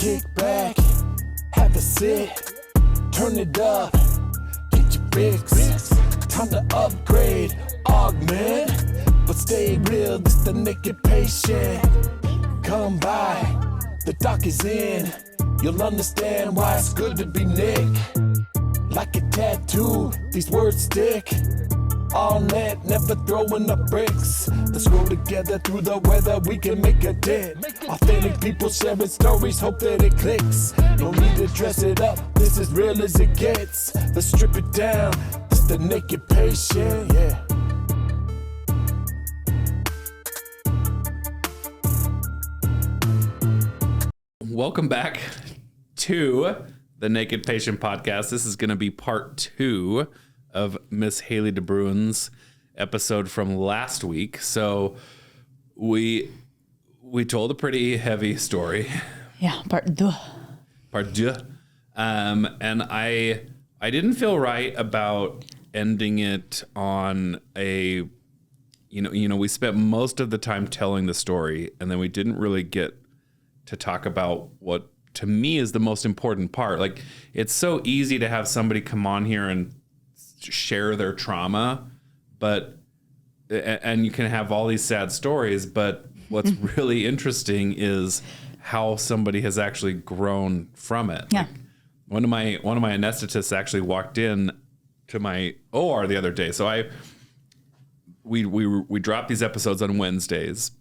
Kick back, have a sit, turn it up, get your fix. Time to upgrade, augment, but stay real, this the naked patient. Come by, the doc is in, you'll understand why it's good to be Nick. Like a tattoo, these words stick. All net, never throwing up bricks. Let's grow together through the weather, we can make a dent. Authentic people sharing stories, hope that it clicks. No need to dress it up, this is real as it gets. Let's strip it down, it's the naked patient, yeah. Welcome back to the Naked Patient Podcast. This is going to be part 2 of Miss Haleigh Debruyn's episode from last week. So we told a pretty heavy story. Yeah, part 2. Part 2. And I didn't feel right about ending it on a, we spent most of the time telling the story, and then we didn't really get to talk about what to me is the most important part. Like, it's so easy to have somebody come on here and share their trauma, and you can have all these sad stories, but what's really interesting is how somebody has actually grown from it. Yeah. Like, one of my anesthetists actually walked in to my OR the other day. So we drop these episodes on Wednesdays,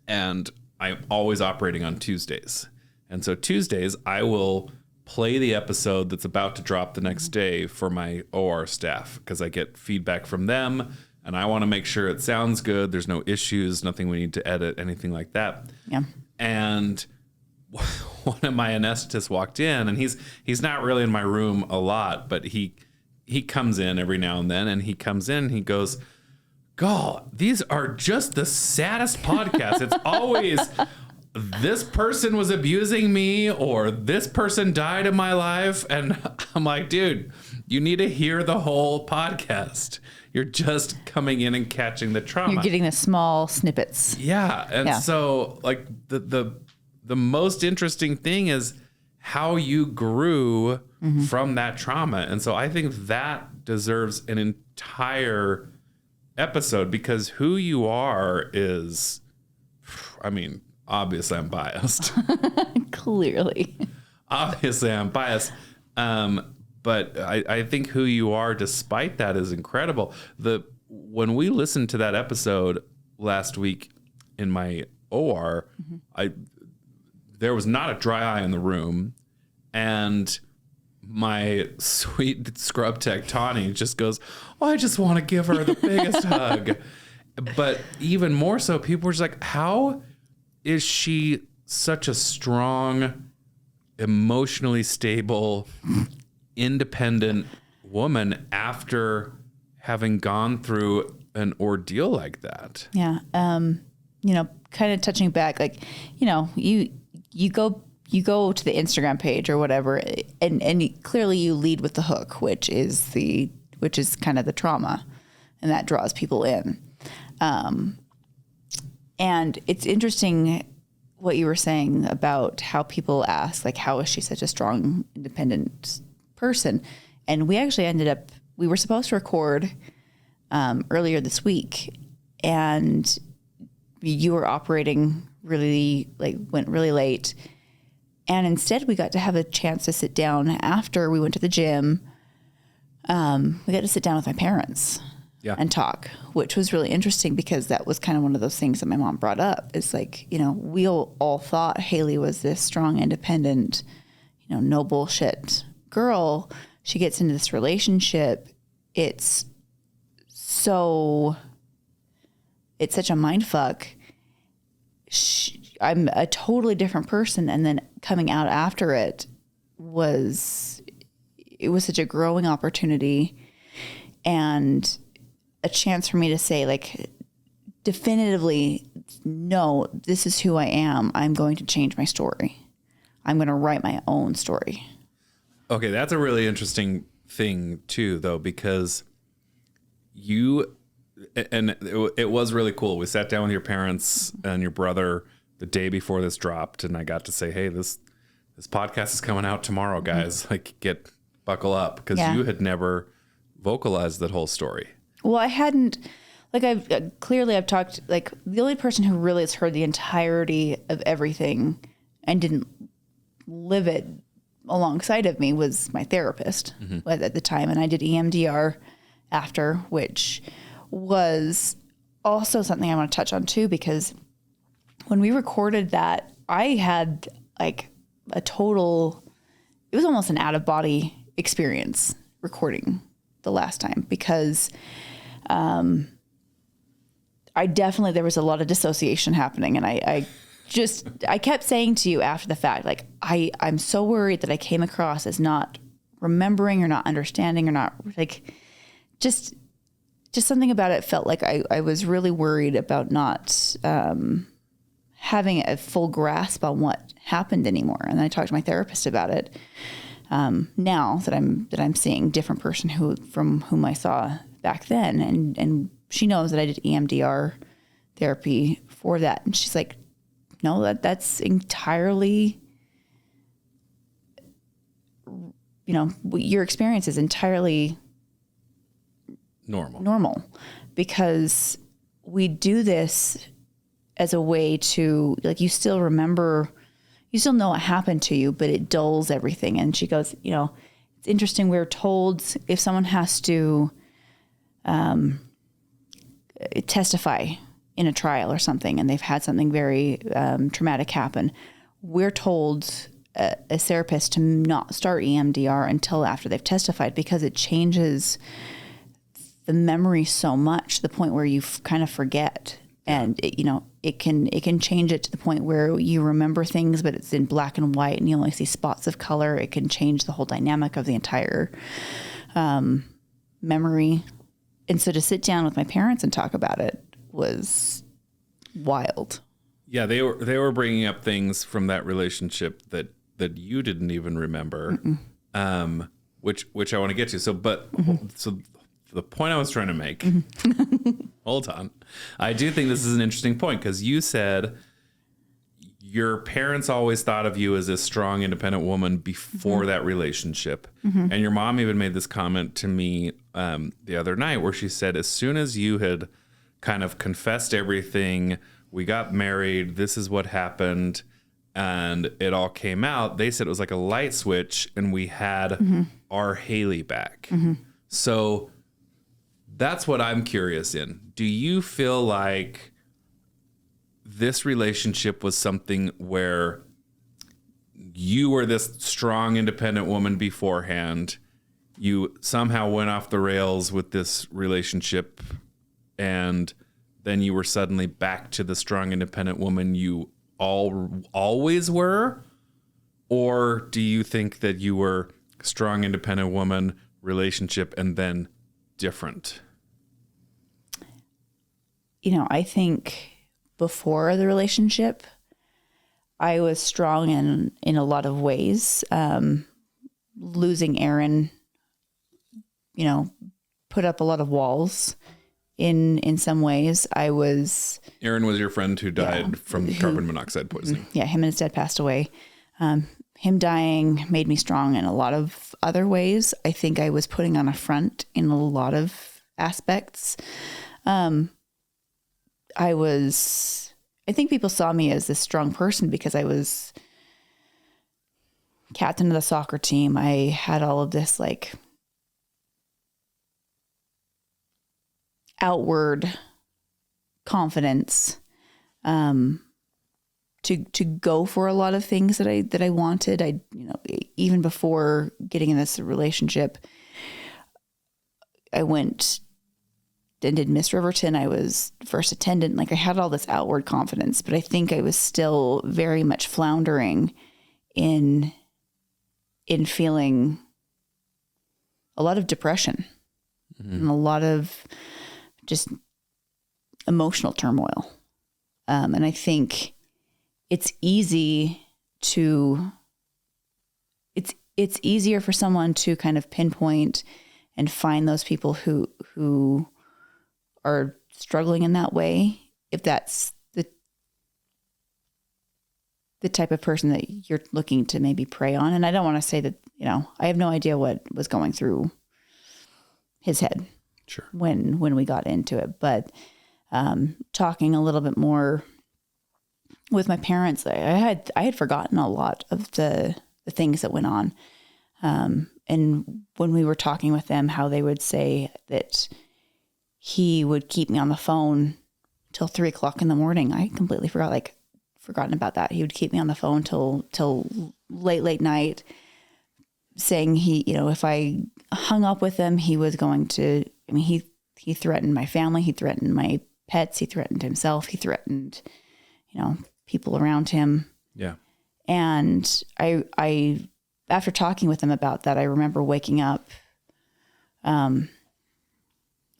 and I'm always operating on Tuesdays. And so Tuesdays I will play the episode that's about to drop the next day for my OR staff, because I get feedback from them and I want to make sure it sounds good. There's no issues, nothing we need to edit, anything like that. Yeah. And one of my anesthetists walked in, and he's not really in my room a lot, but he comes in every now and then, and he comes in and he goes, "God, these are just the saddest podcasts. It's always this person was abusing me, or this person died in my life." And I'm like, dude, you need to hear the whole podcast. You're just coming in and catching the trauma. You're getting the small snippets. Yeah. And so like the most interesting thing is how you grew from that trauma. And so I think that deserves an entire episode, because who you are is, I mean, obviously I'm biased. Clearly. Obviously I'm biased. But I think who you are despite that is incredible. When we listened to that episode last week in my OR, there was not a dry eye in the room, and my sweet scrub tech Tawny just goes, "Oh, I just want to give her the biggest hug." But even more so, people were just like, how is she such a strong, emotionally stable, independent woman after having gone through an ordeal like that? Yeah. Kind of touching back, like, you go to the Instagram page or whatever, and clearly you lead with the hook, which is kind of the trauma, and that draws people in. And it's interesting what you were saying about how people ask, like, how is she such a strong, independent person? And we actually we were supposed to record earlier this week, and you were operating went really late. And instead we got to have a chance to sit down after we went to the gym. We got to sit down with my parents and talk, which was really interesting, because that was kind of one of those things that my mom brought up. It's like, we all thought Haleigh was this strong, independent, no bullshit girl. She gets into this relationship. It's such a mind fuck. I'm a totally different person. And then coming out after it was such a growing opportunity and a chance for me to say, like, definitively, no, this is who I am. I'm going to change my story. I'm going to write my own story. Okay, that's a really interesting thing too, though, because it was really cool. We sat down with your parents and your brother the day before this dropped, and I got to say, hey, this this podcast is coming out tomorrow, guys. Like, buckle up, because Yeah. you had never vocalized that whole story. Well, I hadn't, like, I've talked, like, the only person who really has heard the entirety of everything and didn't live it alongside of me was my therapist at the time. And I did EMDR after, which was also something I want to touch on too, because when we recorded that, I had like it was almost an out of body experience recording the last time, because there was a lot of dissociation happening. And I kept saying to you after the fact, like, I'm so worried that I came across as not remembering or not understanding or not, like, just something about it felt like I was really worried about not having a full grasp on what happened anymore. And I talked to my therapist about it. Now that I'm seeing different person from whom I saw back then, and she knows that I did EMDR therapy for that, and she's like, no, that's entirely, your experience is entirely normal, because we do this as a way to, like, you still remember, you still know what happened to you, but it dulls everything. And she goes, it's interesting. We're told if someone has to testify in a trial or something, and they've had something very traumatic happen, we're told as therapists to not start EMDR until after they've testified, because it changes the memory so much to the point where you kind of forget. And it can change it to the point where you remember things, but it's in black and white and you only see spots of color. It can change the whole dynamic of the entire memory. And so to sit down with my parents and talk about it was wild. Yeah, they were bringing up things from that relationship that you didn't even remember, which I want to get to. So the point I was trying to make, hold on. I do think this is an interesting point, because you said your parents always thought of you as a strong, independent woman before that relationship. And your mom even made this comment to me the other night, where she said, as soon as you had kind of confessed everything, we got married, this is what happened, and it all came out, they said it was like a light switch, and we had our Haleigh back. So that's what I'm curious in. Do you feel like this relationship was something where you were this strong, independent woman beforehand, you somehow went off the rails with this relationship, and then you were suddenly back to the strong, independent woman you always were? Or do you think that you were strong, independent woman, relationship, and then different? I think before the relationship, I was strong in a lot of ways. Losing Aaron, put up a lot of walls in some ways. Aaron was your friend who died from carbon monoxide poisoning. Yeah, him and his dad passed away. Him dying made me strong in a lot of other ways. I think I was putting on a front in a lot of aspects. I think people saw me as this strong person because I was captain of the soccer team. I had all of this like outward confidence to go for a lot of things that I wanted. Even before getting in this relationship, I went and did Miss Riverton. I was first attendant. Like, I had all this outward confidence, but I think I was still very much floundering in feeling a lot of depression and a lot of just emotional turmoil. And I think it's easier for someone to kind of pinpoint and find those people who are struggling in that way, if that's the type of person that you're looking to maybe prey on. And I don't want to say that, I have no idea what was going through his head when we got into it, but talking a little bit more with my parents, I had forgotten a lot of the things that went on. And when we were talking with them, how they would say that he would keep me on the phone till 3:00 in the morning. I completely forgotten about that. He would keep me on the phone till late night, saying if I hung up with him, he was going to, he threatened my family. He threatened my pets. He threatened himself. He threatened, people around him. Yeah. And I, after talking with him about that, I remember waking up,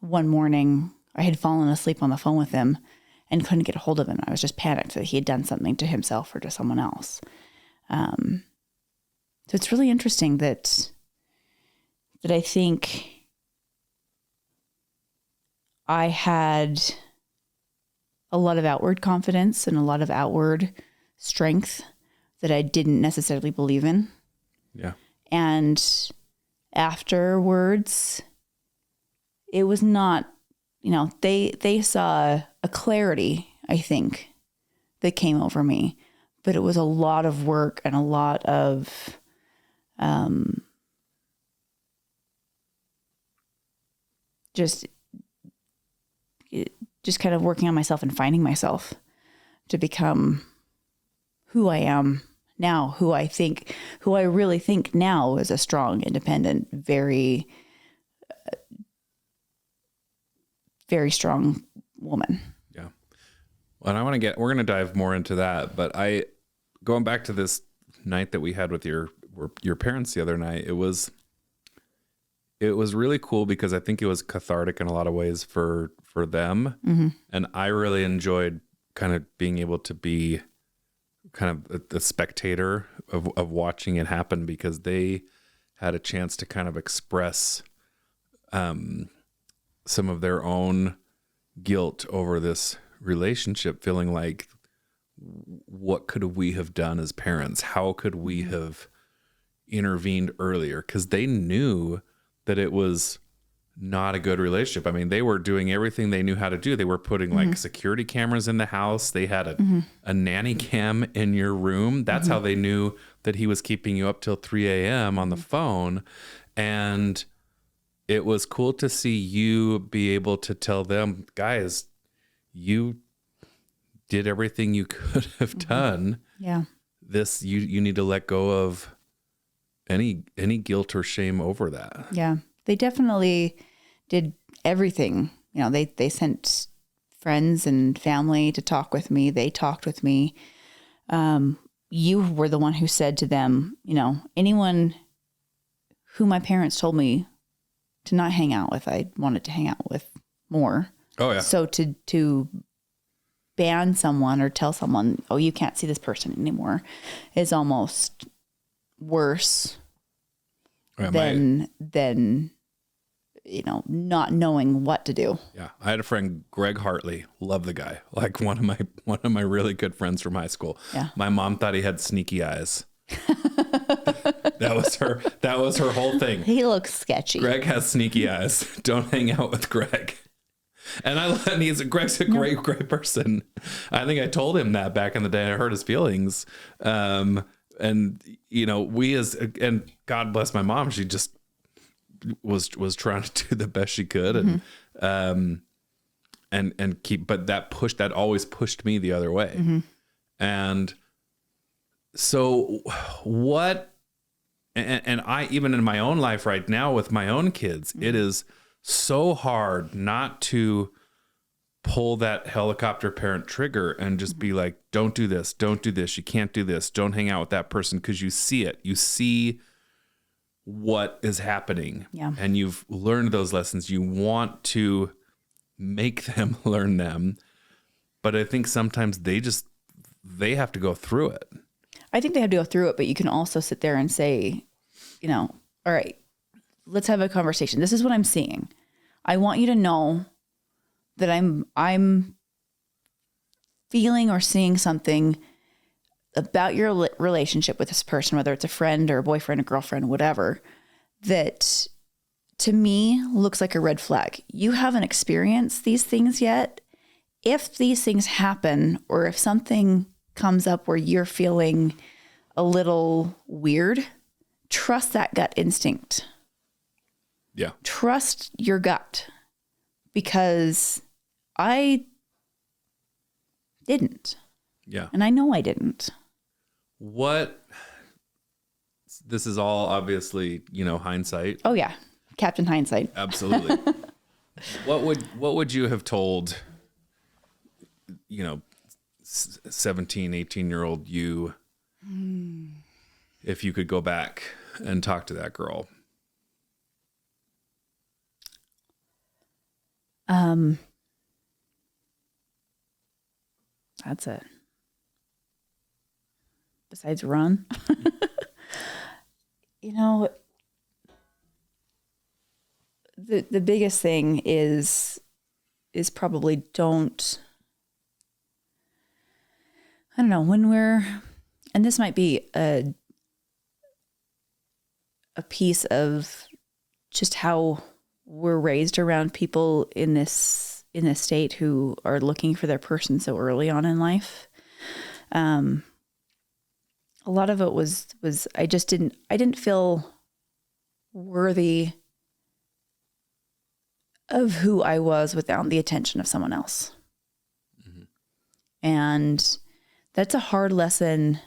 one morning. I had fallen asleep on the phone with him and couldn't get a hold of him. I was just panicked that he had done something to himself or to someone else. So it's really interesting that I think I had a lot of outward confidence and a lot of outward strength that I didn't necessarily believe in. Yeah. And afterwards, it was not, they saw a clarity, I think, that came over me, but it was a lot of work and a lot of, just kind of working on myself and finding myself to become who I am now, who I really think now is a strong, independent, very, very strong woman. Yeah. Well, and we're going to dive more into that, but going back to this night that we had with your parents the other night, it was really cool because I think it was cathartic in a lot of ways for them. Mm-hmm. And I really enjoyed kind of being able to be kind of the spectator of watching it happen, because they had a chance to kind of express some of their own guilt over this relationship, feeling like, what could we have done as parents? How could we have intervened earlier? Because they knew that it was not a good relationship. I mean, they were doing everything they knew how to do. They were putting like security cameras in the house. They had a nanny cam in your room. That's how they knew that he was keeping you up till 3 a.m. on the phone. And it was cool to see you be able to tell them, guys, you did everything you could have done. Yeah. This, you need to let go of any guilt or shame over that. Yeah. They definitely did everything. They sent friends and family to talk with me. They talked with me. You were the one who said to them, anyone who my parents told me to not hang out with, I wanted to hang out with more. Oh yeah. So to ban someone or tell someone, oh, you can't see this person anymore, is almost worse than not knowing what to do. Yeah. I had a friend, Greg Hartley, love the guy, like one of my really good friends from high school. Yeah. My mom thought he had sneaky eyes. That was her whole thing. He looks sketchy. Greg has sneaky eyes. Don't hang out with Greg. And Greg's a great person. I think I told him that back in the day. I hurt his feelings. And God bless my mom. She just was trying to do the best she could. And keep, but that always pushed me the other way. Mm-hmm. And so and I, even in my own life right now with my own kids, it is so hard not to pull that helicopter parent trigger and just be like, don't do this. You can't do this. Don't hang out with that person. Cause you see it, you see what is happening. Yeah. And you've learned those lessons. You want to make them learn them. But I think sometimes they have to go through it. I think they have to go through it, but you can also sit there and say, all right, let's have a conversation. This is what I'm seeing. I want you to know that I'm feeling or seeing something about your relationship with this person, whether it's a friend or a boyfriend, a girlfriend, whatever, that to me looks like a red flag. You haven't experienced these things yet. If these things happen, or if something comes up where you're feeling a little weird, trust that gut instinct. Yeah. Trust your gut, because I didn't. Yeah. And I know I didn't. This is all obviously, hindsight. Oh yeah. Captain Hindsight. Absolutely. What would you have told, 17, 18-year-old you, if you could go back and talk to that girl? That's it. Besides run. The biggest thing is probably don't, I don't know, and this might be a piece of just how we're raised around people in this state who are looking for their person so early on in life. A lot of it was I didn't feel worthy of who I was without the attention of someone else. Mm-hmm. And that's a hard lesson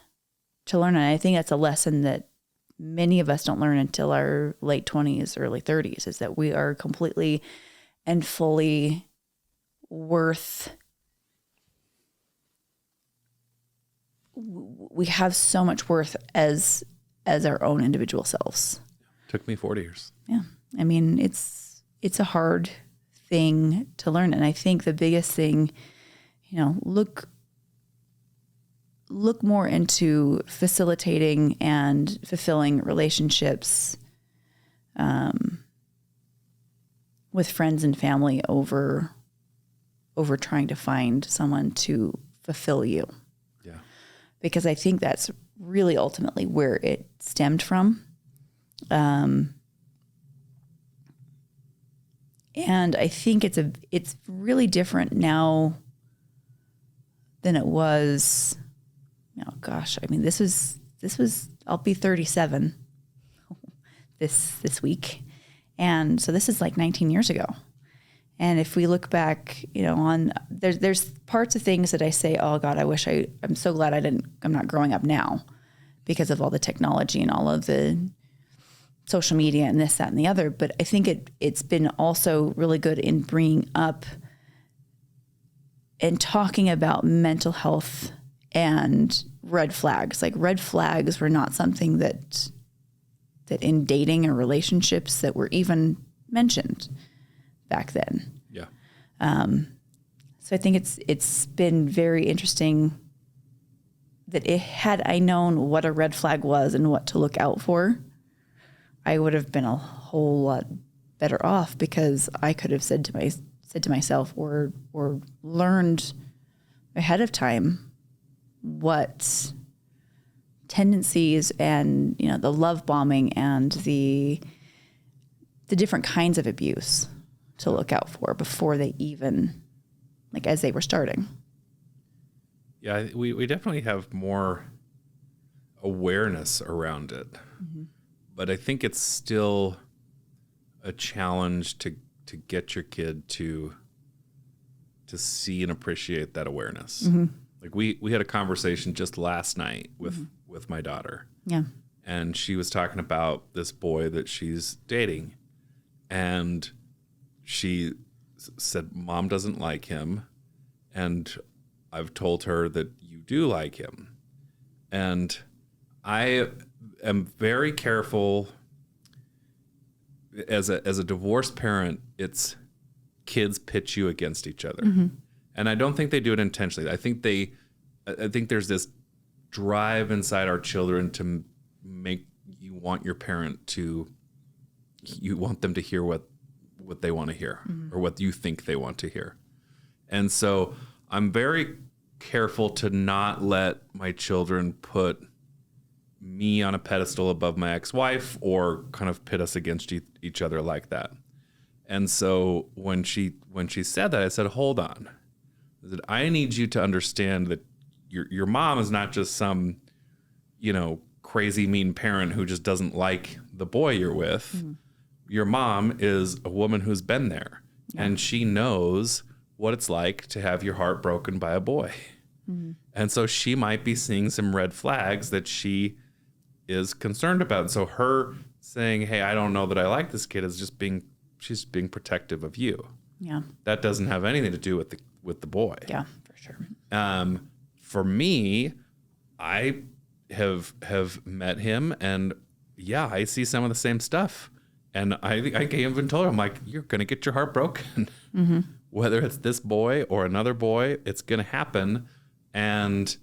to learn. And I think that's a lesson that many of us don't learn until our late 20s, early 30s, is that we are completely and fully we have so much worth as our own individual selves. Took me 40 years. Yeah. I mean, it's a hard thing to learn. And I think the biggest thing, look more into facilitating and fulfilling relationships with friends and family over trying to find someone to fulfill you. Yeah. Because I think that's really ultimately where it stemmed from. And I think it's really different now than it was. Oh gosh, I mean, this was I'll be 37 this week, and so this is like 19 years ago. And if we look back, on there's parts of things that I say, oh God, I'm so glad I'm not growing up now, because of all the technology and all of the social media and this, that, and the other. But I think it's been also really good in bringing up and talking about mental health and red flags. Like, red flags were not something that in dating or relationships that were even mentioned back then. Yeah. So I think it's been very interesting that had I known what a red flag was and what to look out for, I would have been a whole lot better off, because I could have said to myself or learned ahead of time what tendencies and the love bombing and the different kinds of abuse to look out for before they even, as they were starting. Yeah, we definitely have more awareness around it. Mm-hmm. But I think it's still a challenge to get your kid to see and appreciate that awareness. Mm-hmm. Like we had a conversation just last night with my daughter. Yeah. And she was talking about this boy that she's dating. And she said, Mom doesn't like him. And I've told her that you do like him. And I am very careful. As a divorced parent, it's kids pitch you against each other. Mm-hmm. And I don't think they do it intentionally. I think there's this drive inside our children to make you want your parent to, you want them to hear what they want to hear, mm-hmm. or what you think they want to hear. And so I'm very careful to not let my children put me on a pedestal above my ex-wife or kind of pit us against each other like that. And so when she said that, I said, hold on. I said, I need you to understand that your mom is not just some, crazy mean parent who just doesn't like the boy you're with. Mm-hmm. Your mom is a woman who's been there, and she knows what it's like to have your heart broken by a boy. Mm-hmm. And so she might be seeing some red flags that she is concerned about. And so her saying, hey, I don't know that I like this kid, is just she's being protective of you. Yeah. That doesn't have anything to do with the boy. Yeah, for sure. For me, I have met him, and I see some of the same stuff. And I even told her, I'm like, you're going to get your heart broken. Mm-hmm. Whether it's this boy or another boy, it's going to happen. And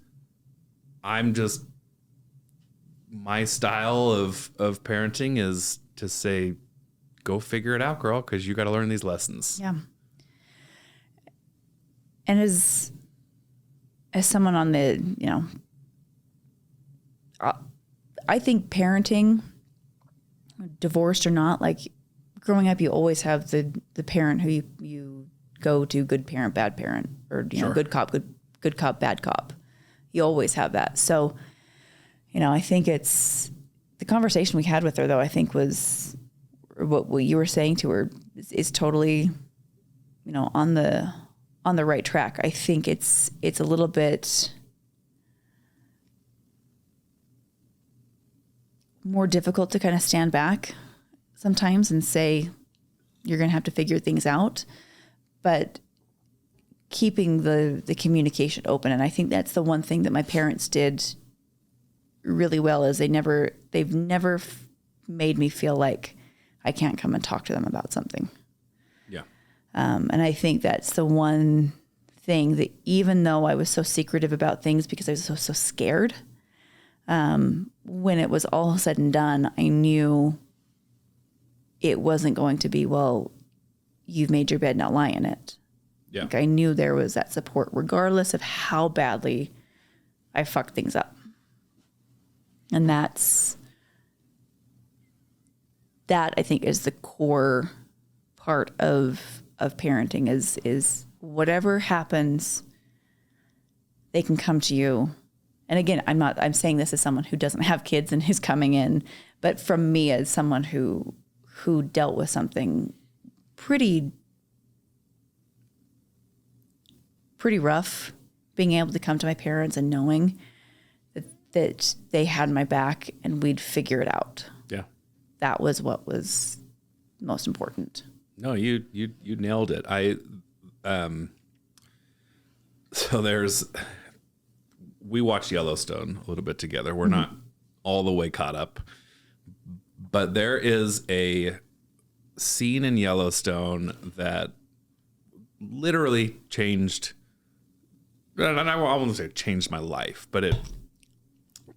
my style of parenting is to say, go figure it out, girl, because you got to learn these lessons. Yeah. And as someone on the, I think parenting, divorced or not, like growing up, you always have the parent who you go to, good parent, bad parent, or Sure. Good cop, bad cop. You always have that. So, I think it's the conversation we had with her, though, I think was what you were saying to her is totally, on the right track. I think it's a little bit more difficult to kind of stand back sometimes and say, you're going to have to figure things out, but keeping the communication open. And I think that's the one thing that my parents did really well, is they've never made me feel like I can't come and talk to them about something. Yeah. And I think that's the one thing that, even though I was so secretive about things because I was so scared, when it was all said and done, I knew it wasn't going to be, well, you've made your bed, now lie in it. Yeah. Like, I knew there was that support regardless of how badly I fucked things up. And that I think is the core part of parenting is whatever happens, they can come to you. And again, I'm saying this as someone who doesn't have kids and who's coming in, but from me as someone who dealt with something pretty rough, being able to come to my parents and knowing that they had my back and we'd figure it out. Yeah. That was what was most important. No, you nailed it. We watched Yellowstone a little bit together. We're not all the way caught up, but there is a scene in Yellowstone that literally changed, and I won't say changed my life, but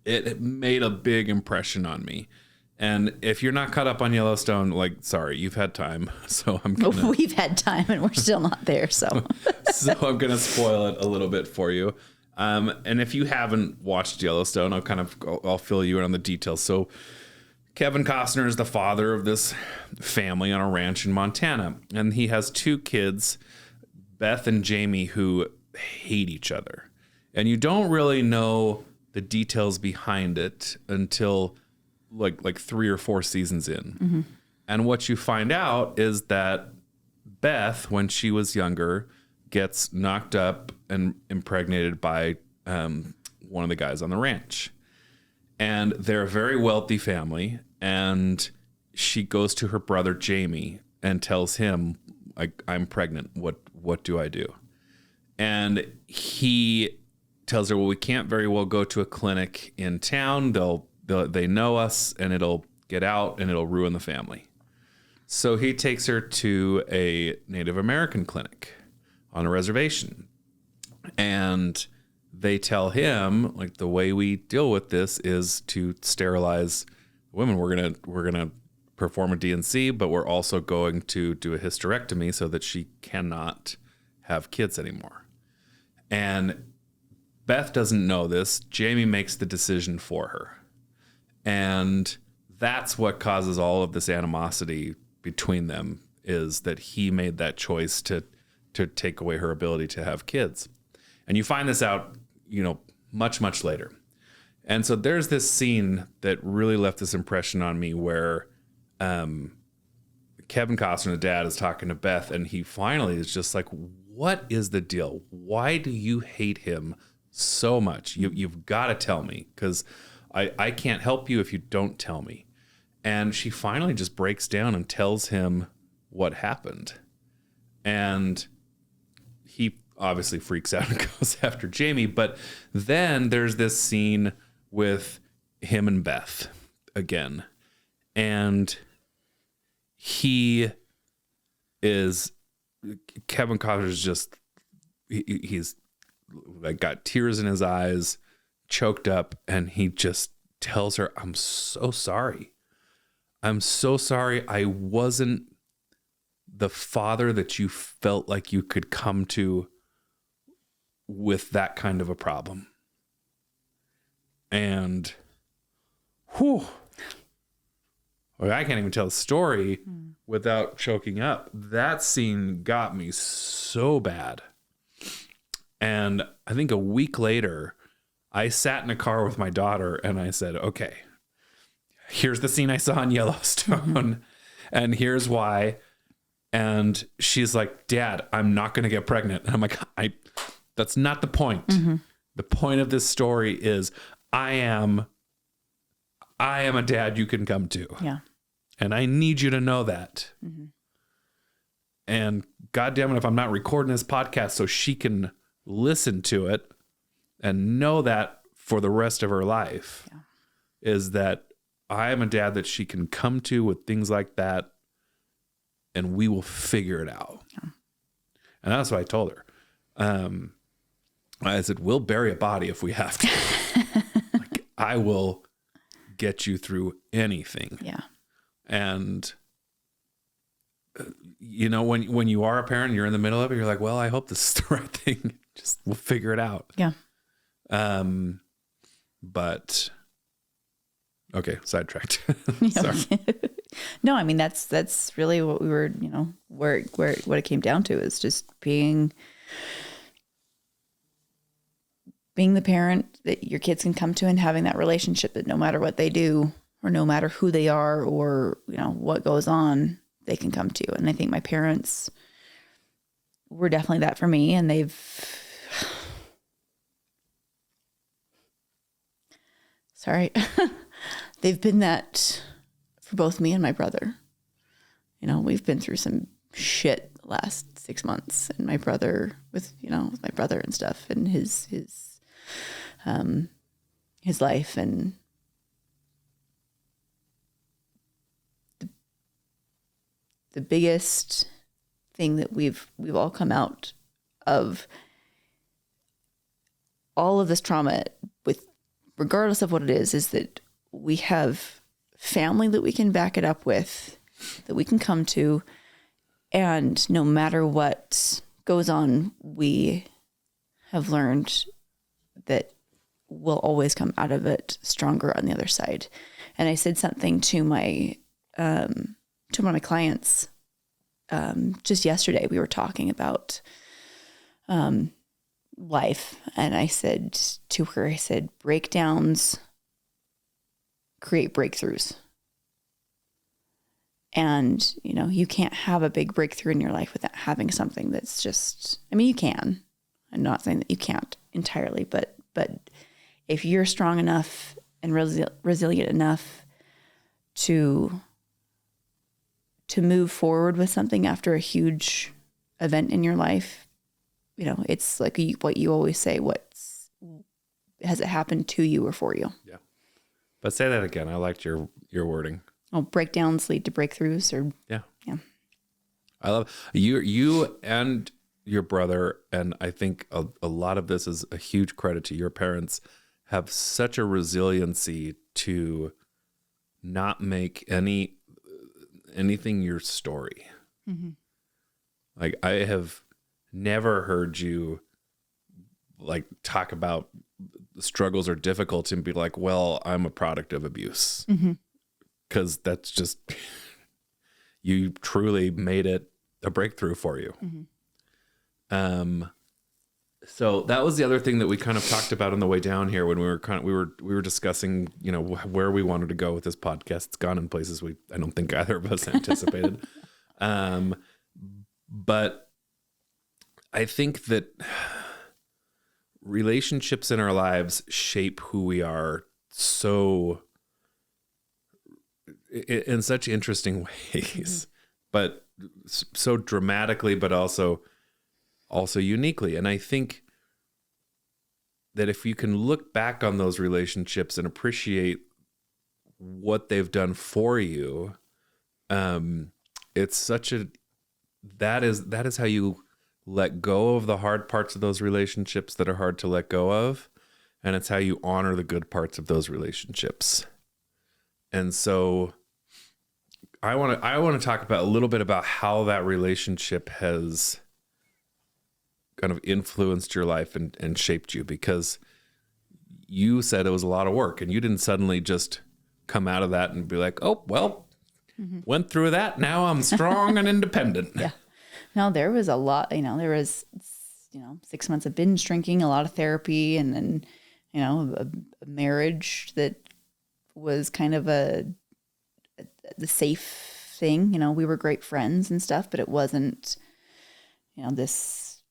it made a big impression on me. And if you're not caught up on Yellowstone, sorry, you've had time. So We've had time and we're still not there. So I'm going to spoil it a little bit for you. And if you haven't watched Yellowstone, I'll fill you in on the details. So Kevin Costner is the father of this family on a ranch in Montana. And he has two kids, Beth and Jamie, who hate each other. And you don't really know the details behind it until like 3 or 4 seasons in. Mm-hmm. And what you find out is that Beth, when she was younger, gets knocked up and impregnated by one of the guys on the ranch. And they're a very wealthy family. And she goes to her brother, Jamie, and tells him, I'm pregnant. What do I do? And he tells her, well, we can't very well go to a clinic in town. They know us, and it'll get out and it'll ruin the family. So he takes her to a Native American clinic on a reservation. And they tell him, the way we deal with this is to sterilize women. We're gonna perform a DNC, but we're also going to do a hysterectomy so that she cannot have kids anymore. And Beth doesn't know this. Jamie makes the decision for her. And that's what causes all of this animosity between them, is that he made that choice to take away her ability to have kids. And you find this out, much, much later. And so there's this scene that really left this impression on me where Kevin Costner, the dad, is talking to Beth, and he finally is just like, what is the deal? Why do you hate him so much? You've got to tell me, because I can't help you if you don't tell me. And she finally just breaks down and tells him what happened. And he obviously freaks out and goes after Jamie. But then there's this scene with him and Beth again. And Kevin Costner's just, he's like got tears in his eyes, choked up, and he just tells her, I'm so sorry. I'm so sorry I wasn't the father that you felt like you could come to with that kind of a problem. And I can't even tell the story without choking up. That scene got me so bad. And I think a week later, I sat in a car with my daughter and I said, okay, here's the scene I saw in Yellowstone, and here's why. And she's like, Dad, I'm not going to get pregnant. And I'm like, that's not the point. Mm-hmm. The point of this story is I am a dad you can come to. Yeah. And I need you to know that. Mm-hmm. And God damn it, if I'm not recording this podcast so she can listen to it and know that for the rest of her life, is that I am a dad that she can come to with things like that, and we will figure it out. Yeah. And that's what I told her. I said, we'll bury a body if we have to. Like, I will get you through anything. Yeah. And when you are a parent, you're in the middle of it, you're like, well, I hope this is the right thing. Just we'll figure it out. Yeah. But okay, sidetracked. Sorry. No, I mean, that's really what we were, what it came down to is just being the parent that your kids can come to, and having that relationship that no matter what they do, or no matter who they are, or, what goes on, they can come to. And I think my parents were definitely that for me. And they've been that for both me and my brother. We've been through some shit the last 6 months, and my brother with my brother and stuff, and his life, and the biggest thing that we've all come out of all of this trauma with, regardless of what it is that we have family that we can back it up with, that we can come to, and no matter what goes on, we have learned that we'll always come out of it stronger on the other side. And I said something to my to one of my clients just yesterday. We were talking about life, and I said to her, breakdowns create breakthroughs. And, you can't have a big breakthrough in your life without having something that's just, you can. I'm not saying that you can't entirely, but if you're strong enough and resilient enough to move forward with something after a huge event in your life, it's like what you always say, has it happened to you or for you? Yeah. But say that again. I liked your wording. Oh, breakdowns lead to breakthroughs, or yeah. I love you and your brother, and I think a lot of this is a huge credit to your parents. Have such a resiliency to not make anything your story. Mm-hmm. Like, I have never heard you like talk about struggles or difficulty and be like, well, I'm a product of abuse. Because that's just, you truly made it a breakthrough for you. So that was the other thing that we kind of talked about on the way down here when we were discussing, you know, where we wanted to go with this podcast. It's gone in places I don't think either of us anticipated. But I think that relationships in our lives shape who we are in such interesting ways, but so dramatically, but also uniquely. And I think that if you can look back on those relationships and appreciate what they've done for you, it's that is how you let go of the hard parts of those relationships that are hard to let go of. And it's how you honor the good parts of those relationships. And so I want to talk about a little bit about how that relationship has kind of influenced your life and shaped you, because you said it was a lot of work and you didn't suddenly just come out of that and be like, oh, well, went through that. Now I'm strong and independent. Yeah. No, there was a lot, there was, 6 months of binge drinking, a lot of therapy, and then, a marriage that was kind of the safe thing. We were great friends and stuff, but it wasn't, this,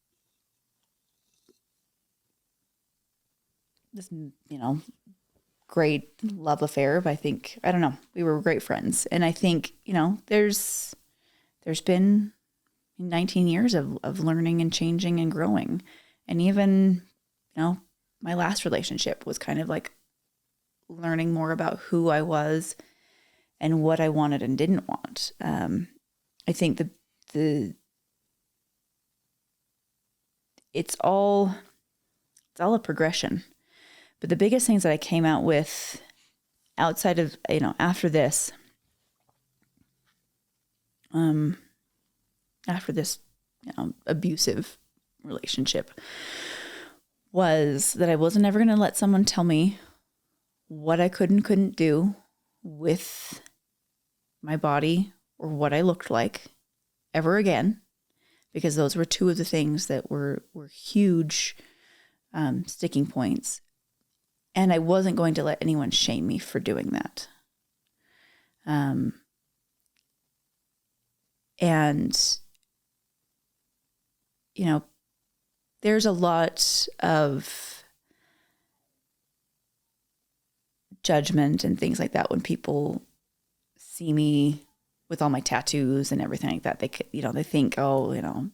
great love affair. But I don't know, we were great friends. And I think, there's been 19 years of learning and changing and growing. And even, my last relationship was kind of like learning more about who I was and what I wanted and didn't want. I think it's all a progression. But the biggest things that I came out with outside of, after this, abusive relationship, was that I wasn't ever going to let someone tell me what I could and couldn't do with my body or what I looked like ever again, because those were two of the things that were huge sticking points. And I wasn't going to let anyone shame me for doing that. And, there's a lot of judgment and things like that when people see me with all my tattoos and everything like that. They think, oh,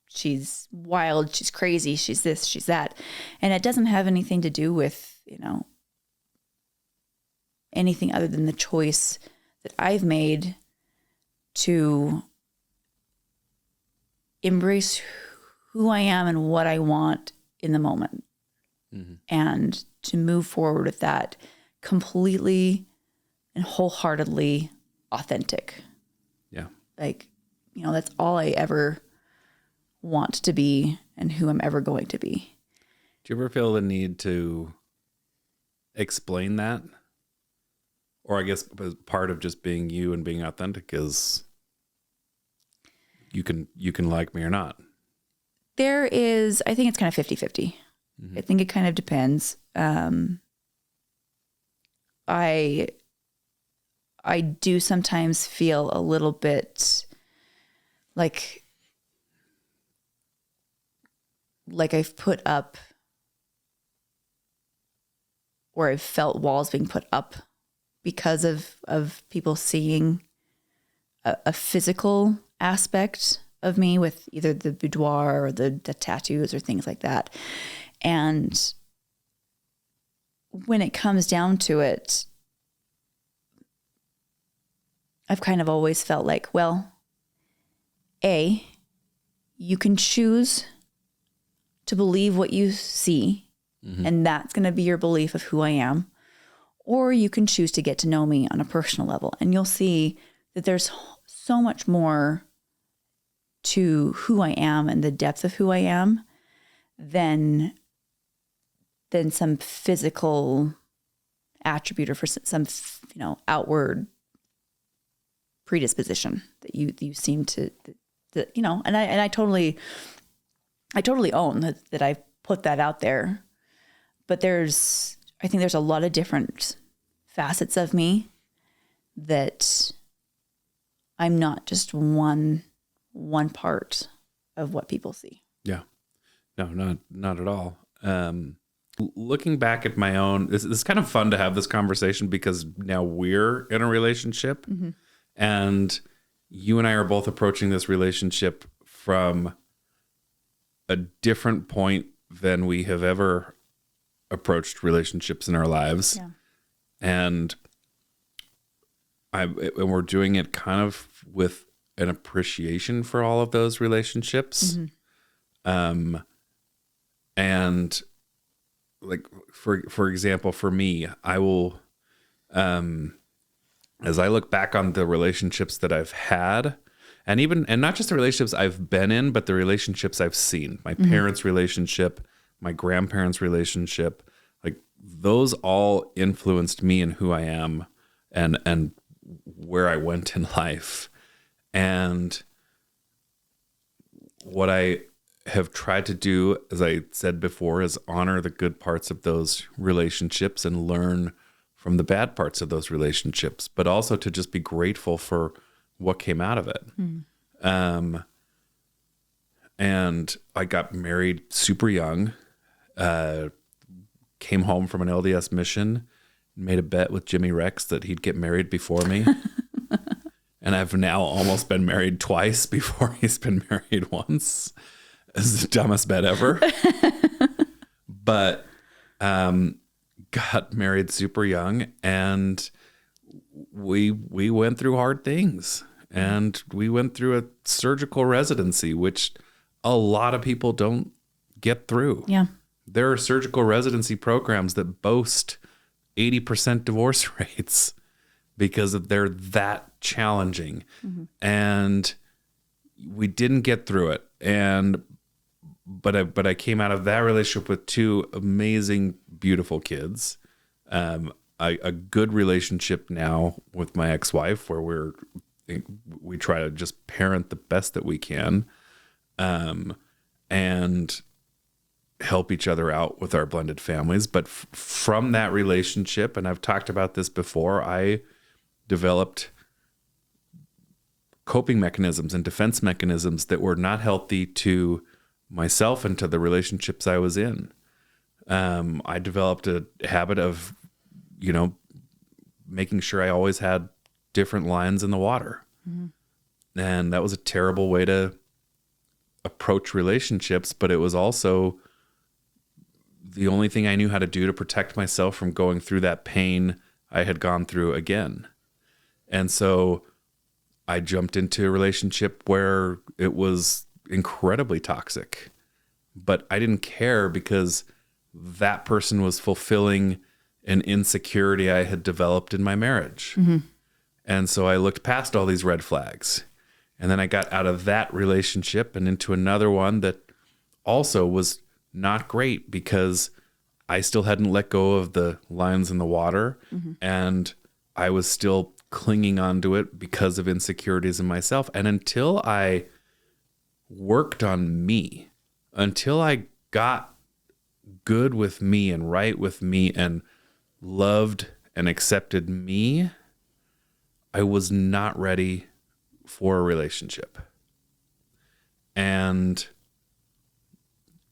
she's wild, she's crazy, she's this, she's that. And it doesn't have anything to do with, anything other than the choice that I've made to embrace who I am and what I want in the moment. And to move forward with that completely and wholeheartedly authentic. Yeah. That's all I ever want to be and who I'm ever going to be. Do you ever feel the need to explain that? Or I guess part of just being you and being authentic is you can like me or not. There is, I think it's kind of 50-50. I think it kind of depends. I do sometimes feel a little bit like I've put up, or I've felt walls being put up because of people seeing a physical aspect of me with either the boudoir or the tattoos or things like that. And when it comes down to it, I've kind of always felt like, well, you can choose to believe what you see, and that's going to be your belief of who I am, or you can choose to get to know me on a personal level, and you'll see that there's so much more to who I am and the depth of who I am than than some physical attribute or for some, outward predisposition that you seem to, and I totally own that I put that out there, but I think there's a lot of different facets of me that I'm not just one part of what people see. Yeah. No, not at all. Looking back at my own, it's kind of fun to have this conversation because now we're in a relationship, and you and I are both approaching this relationship from a different point than we have ever approached relationships in our lives. Yeah. And we're doing it kind of with an appreciation for all of those relationships. And like, for example, for me, I will, as I look back on the relationships that I've had, and not just the relationships I've been in, but the relationships I've seen, my parents' relationship, my grandparents' relationship, like those all influenced me and who I am and where I went in life. And what I have tried to do, as I said before, is honor the good parts of those relationships and learn from the bad parts of those relationships, but also to just be grateful for what came out of it. And I got married super young, came home from an LDS mission, made a bet with Jimmy Rex that he'd get married before me. And I've now almost been married twice before he's been married once. It's the dumbest bet ever. But got married super young, and we went through hard things. And we went through a surgical residency, which a lot of people don't get through. Yeah. There are surgical residency programs that boast 80% divorce rates because they're that challenging. And we didn't get through it. But I came out of that relationship with two amazing, beautiful kids. A good relationship now with my ex-wife, where we try to just parent the best that we can, and help each other out with our blended families. But from that relationship, and I've talked about this before, I developed coping mechanisms and defense mechanisms that were not healthy to myself and to the relationships I was in. I developed a habit of, making sure I always had different lines in the water. And that was a terrible way to approach relationships, but it was also the only thing I knew how to do to protect myself from going through that pain I had gone through again. And so I jumped into a relationship where it was incredibly toxic, but I didn't care because that person was fulfilling an insecurity I had developed in my marriage. And so I looked past all these red flags, and then I got out of that relationship and into another one that also was not great because I still hadn't let go of the lines in the water, and I was still clinging onto it because of insecurities in myself. And until I worked on me, until I got good with me and right with me and loved and accepted me, I was not ready for a relationship. And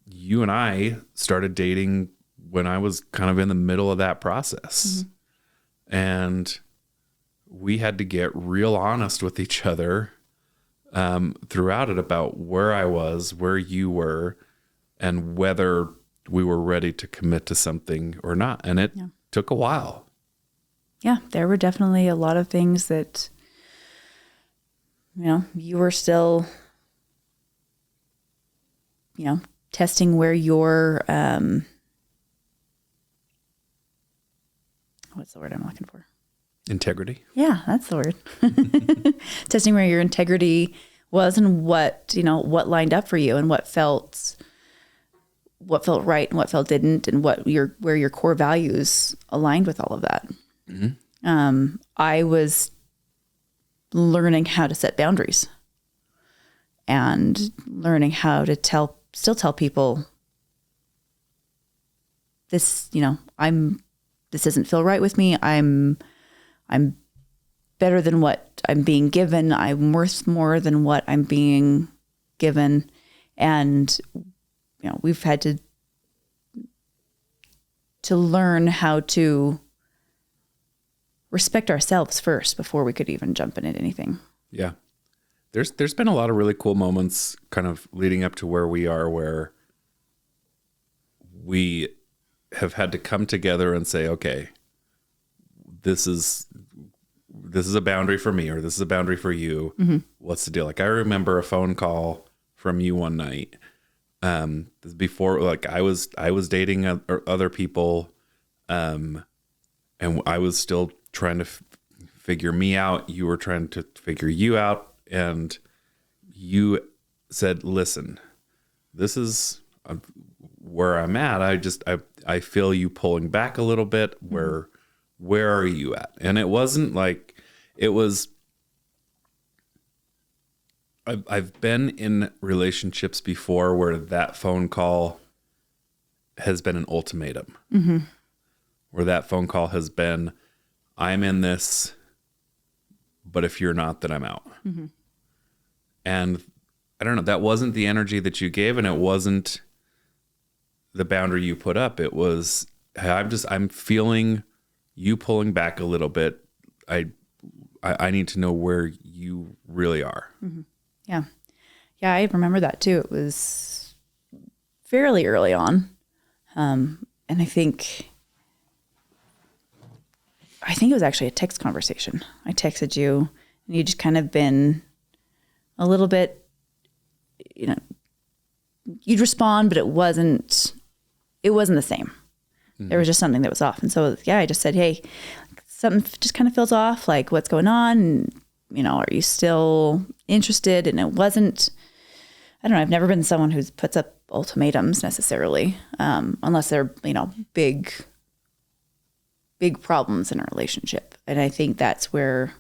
you and I started dating when I was kind of in the middle of that process. And we had to get real honest with each other throughout it about where I was, where you were, and whether we were ready to commit to something or not. And it took a while. Yeah, there were definitely a lot of things that, you were still, testing where your, what's the word I'm looking for? Integrity. Yeah, that's the word. Testing where your integrity was and what lined up for you and what felt what felt right and what felt didn't, and where your core values aligned with all of that. I was learning how to set boundaries and learning how to still tell people this, this doesn't feel right with me. I'm better than what I'm being given. I'm worth more than what I'm being given. And, we've had to learn how to respect ourselves first before we could even jump into anything. Yeah. There's been a lot of really cool moments kind of leading up to where we are, where we have had to come together and say, okay, this is a boundary for me, or this is a boundary for you. Mm-hmm. What's the deal? Like, I remember a phone call from you one night, before, like, I was dating other people, and I was still trying to figure me out. You were trying to figure you out, and you said, listen, this is where I'm at. I feel you pulling back a little bit. Where are you at? And it wasn't like, it was, I've been in relationships before where that phone call has been an ultimatum, where that phone call has been, I'm in this, but if you're not, then I'm out. And I don't know, that wasn't the energy that you gave, and it wasn't the boundary you put up. It was, hey, I'm feeling you pulling back a little bit. I need to know where you really are. Yeah. Yeah, I remember that too. It was fairly early on. And I think it was actually a text conversation. I texted you, and you just kind of been a little bit, you'd respond, but it wasn't the same. There was just something that was off. And so, yeah, I just said, hey, something just kind of feels off. Like, what's going on? And, are you still interested? And it wasn't, I don't know. I've never been someone who puts up ultimatums necessarily, unless they're, big problems in a relationship. And I think that's where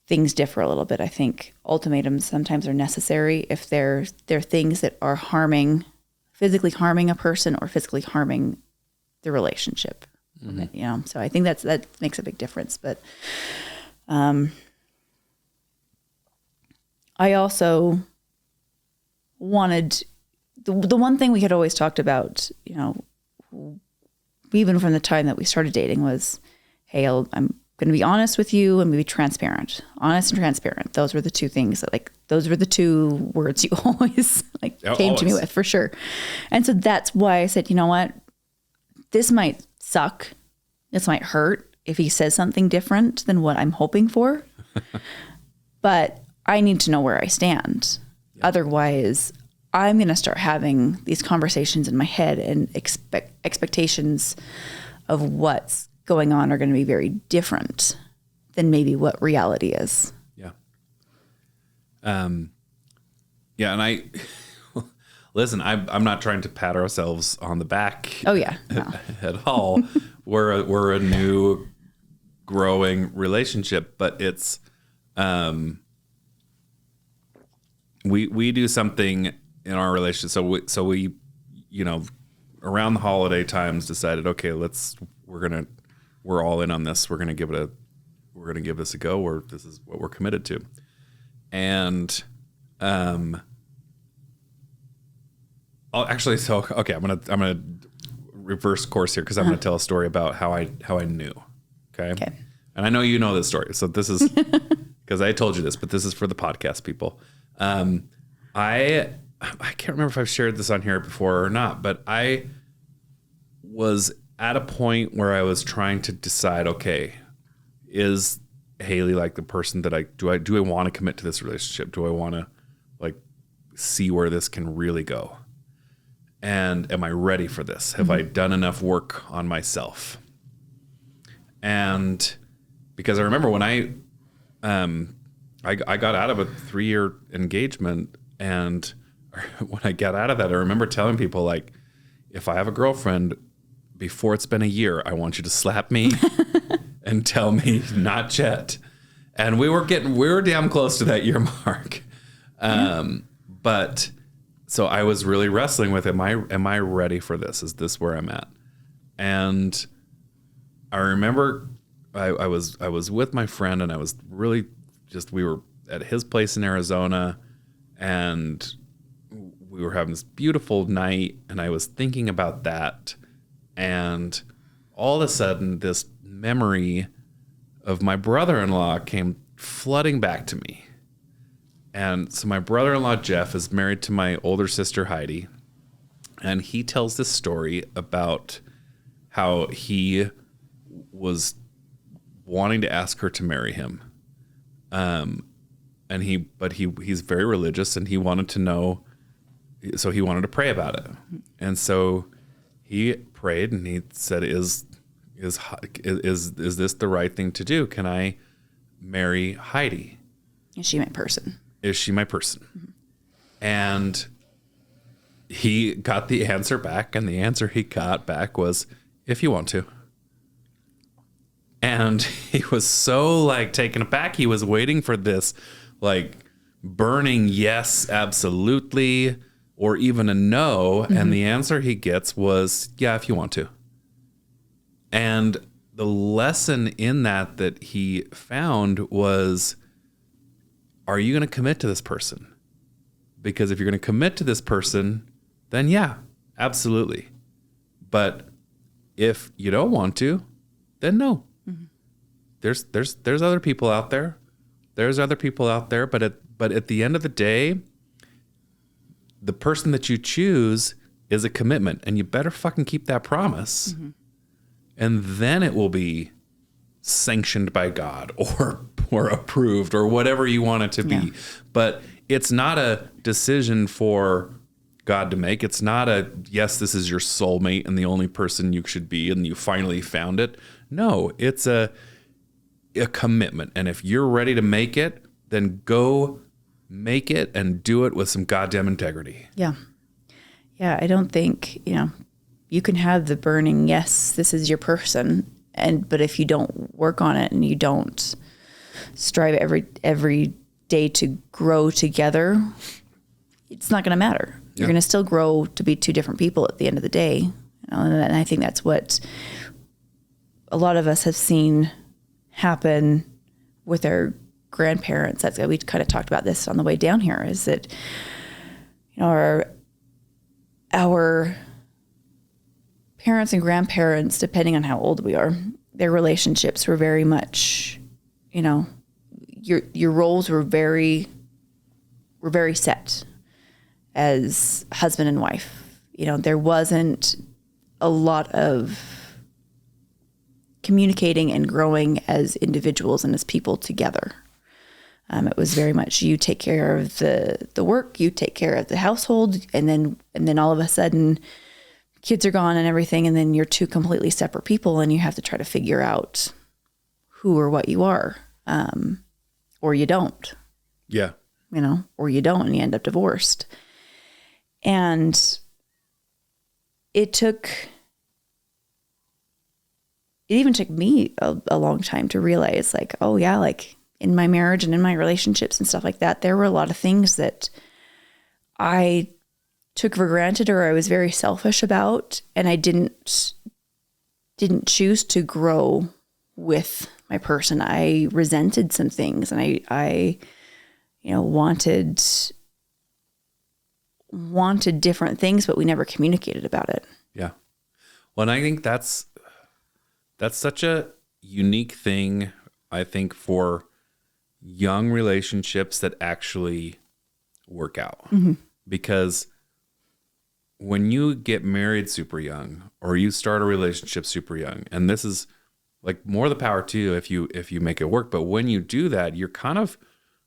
things differ a little bit. I think ultimatums sometimes are necessary if they're things that are physically harming a person or physically harming the relationship. So I think that makes a big difference. But I also wanted the one thing we had always talked about, even from the time that we started dating, was, hey, I'm going to be honest with you and be transparent. Honest and transparent. Those were the two things those were the two words you always came to me with, for sure. And so that's why I said, you know what? This might suck. This might hurt if he says something different than what I'm hoping for. But I need to know where I stand. Yeah. Otherwise, I'm going to start having these conversations in my head, and expectations of what's going on are going to be very different than maybe what reality is. Yeah. Yeah. And I, listen, I'm not trying to pat ourselves on the back. Oh yeah. No. At all. We're a new growing relationship, but it's, we do something in our relationship. So we, around the holiday times decided, okay, we're all in on this. We're going to give this a go, this is what we're committed to. And, I'm gonna reverse course here, because I'm gonna tell a story about how I knew. Okay. And I know you know this story, so this is because I told you this, but this is for the podcast people. I can't remember if I've shared this on here before or not, but I was at a point where I was trying to decide, okay, is Haleigh like the person that do I want to commit to this relationship? Do I want to see where this can really go? And am I ready for this? Have I done enough work on myself? And because I remember when I got out of a 3-year engagement, and when I got out of that, I remember telling people, if I have a girlfriend, before it's been a year, I want you to slap me and tell me not yet. And we were damn close to that year mark. But so I was really wrestling with, am I ready for this? Is this where I'm at? And I remember I was with my friend, and I was really we were at his place in Arizona, and we were having this beautiful night, and I was thinking about that. And all of a sudden, this memory of my brother-in-law came flooding back to me. And so my brother-in-law, Jeff, is married to my older sister, Heidi. And he tells this story about how he was wanting to ask her to marry him. But he's very religious, and he wanted to know, so he wanted to pray about it. And so he prayed, and he said, is this the right thing to do? Can I marry Heidi? Is she my person? Is she my person? Mm-hmm. And he got the answer back, and the answer he got back was, if you want to. And he was so taken aback. He was waiting for this burning yes, absolutely, or even a no. Mm-hmm. And the answer he gets was, yeah, if you want to. And the lesson in that he found was, are you going to commit to this person? Because if you're going to commit to this person, then yeah, absolutely. But if you don't want to, then no. Mm-hmm. There's other people out there. There's other people out there, but at the end of the day, the person that you choose is a commitment, and you better fucking keep that promise. Mm-hmm. And then it will be sanctioned by God or approved or whatever you want it to be. Yeah. But it's not a decision for God to make. It's not a, yes, this is your soulmate and the only person you should be and you finally found it. No, it's a commitment. And if you're ready to make it, then go make it and do it with some goddamn integrity. Yeah. Yeah, I don't think, you can have the burning, yes, this is your person. But if you don't work on it and you don't strive every day to grow together, it's not going to matter. Yeah. You're going to still grow to be two different people at the end of the day. And I think that's what a lot of us have seen happen with our grandparents. That's we kind of talked about this on the way down here, is that, our parents and grandparents, depending on how old we are, their relationships were very much, your roles were very set as husband and wife. There wasn't a lot of communicating and growing as individuals and as people together. It was very much, you take care of the work, you take care of the household, and then all of a sudden kids are gone and everything, and then you're two completely separate people, and you have to try to figure out who or what you are, or you don't. Yeah. Or you don't, and you end up divorced. And it even took me a long time to realize, oh yeah, in my marriage and in my relationships and stuff like that, there were a lot of things that I took for granted or I was very selfish about, and I didn't choose to grow with my person. I resented some things, and I wanted different things, but we never communicated about it. Yeah. Well, and I think that's such a unique thing, I think, for young relationships that actually work out. Mm-hmm. Because when you get married super young, or you start a relationship super young, and this is more the power to you if you make it work. But when you do that, you're kind of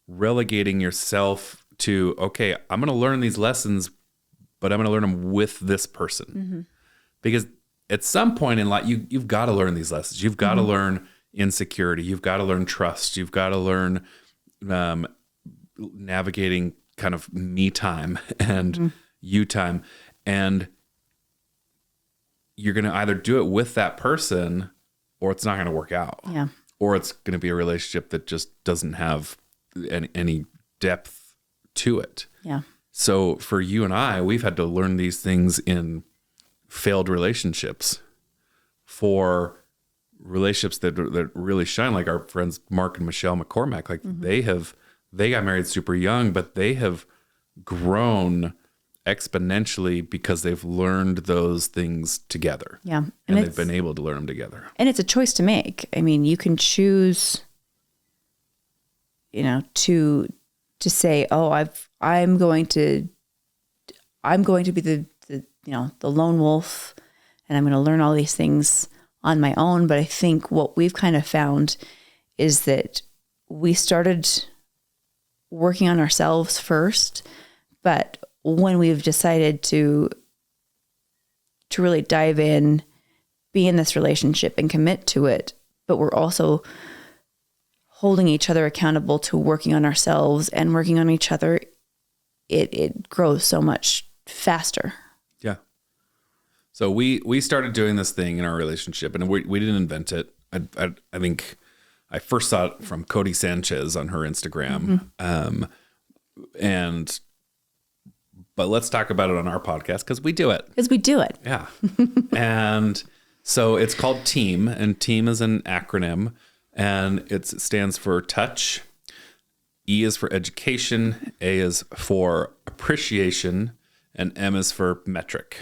relegating yourself to, okay, I'm going to learn these lessons, but I'm going to learn them with this person. Mm-hmm. Because at some point in life, you've got to learn these lessons. You've got to learn insecurity. You've got to learn trust. You've got to learn navigating kind of me time and you time. And you're going to either do it with that person or it's not going to work out. Yeah. Or it's going to be a relationship that just doesn't have any depth to it. Yeah. So for you and I, we've had to learn these things in failed relationships. For relationships that really shine, like our friends Mark and Michelle McCormack, like they got married super young, but they have grown exponentially because they've learned those things together. Yeah. And they've been able to learn them together. And it's a choice to make. I mean, you can choose, to say, oh, I'm going to be the lone wolf, and I'm going to learn all these things on my own. But I think what we've kind of found is that we started working on ourselves first, but when we've decided to really dive in, be in this relationship and commit to it, but we're also holding each other accountable to working on ourselves and working on each other, it grows so much faster. Yeah. So we started doing this thing in our relationship, and we didn't invent it. I think I first saw it from Cody Sanchez on her Instagram. But let's talk about it on our podcast because we do it. Yeah. And so it's called TEAM, and TEAM is an acronym, and it stands for touch. E is for education. A is for appreciation, and M is for metric.